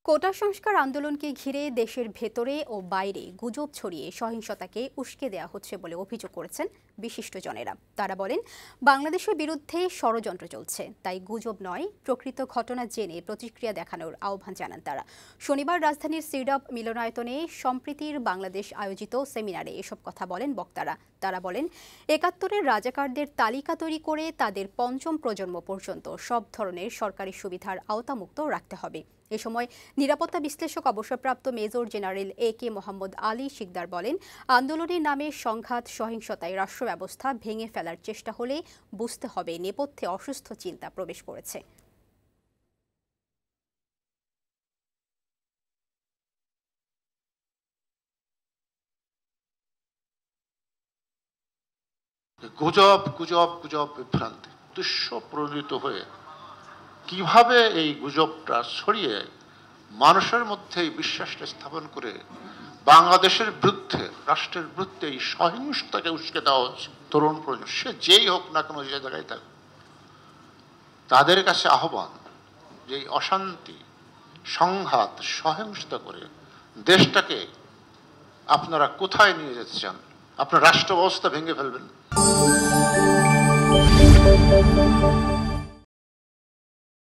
কোটা সংস্কার আন্দোলনকে ঘিরে দেশের ভেতরে ও বাইরে গুজব ছড়িয়ে সহিংসতাকে উস্কে দেওয়া হচ্ছে বলে অভিযোগ করেছেন বিশিষ্টজনেরা। তারা বলেন, বাংলাদেশের বিরুদ্ধে ষড়যন্ত্র চলছে, তাই গুজব নয়, প্রকৃত ঘটনা জেনে প্রতিক্রিয়া দেখানোর আহ্বান জানান তারা। শনিবার রাজধানীর সিডাপ মিলনায়তনে সম্প্রীতির বাংলাদেশ আয়োজিত সেমিনারে এসব কথা বলেন বক্তারা। তারা বলেন, ৭১-এর রাজাকারদের তালিকা তৈরি করে তাদের পঞ্চম প্রজন্ম পর্যন্ত সব ধরনের সরকারি সুবিধার আওতামুক্ত রাখতে হবে। এ সময় নিরাপত্তা বিশ্লেষক অবসরপ্রাপ্ত major general A K Mohammad Ali Sikdar বলেন, আন্দোলনের নামে সংঘাত সহিংসতায় রাষ্ট্র ব্যবস্থা ভেঙে ফেলার চেষ্টা হলে বুঝতে হবে নেপথ্যে অসুস্থ চিন্তা প্রবেশ করেছে। গুজব গুজব গুজব বিভ্রান্তি উদ্দেশ্য প্রণীত হয়ে কিভাবে এই গুজবটা ছড়িয়ে মানুষের মধ্যে এই বিশ্বাসটা স্থাপন করে বাংলাদেশের বিরুদ্ধে, রাষ্ট্রের বিরুদ্ধে এই সহিংসতাকে উস্কে দেওয়া হচ্ছে। তরুণ প্রজন্ম, সে যেই হোক না কোনো যে জায়গায় থাক, তাদের কাছে আহ্বান যে অশান্তি, সংঘাত, সহিংসতা করে দেশটাকে আপনারা কোথায় নিয়ে যেতে চান? আপনার রাষ্ট্র ব্যবস্থা ভেঙে ফেলবেন।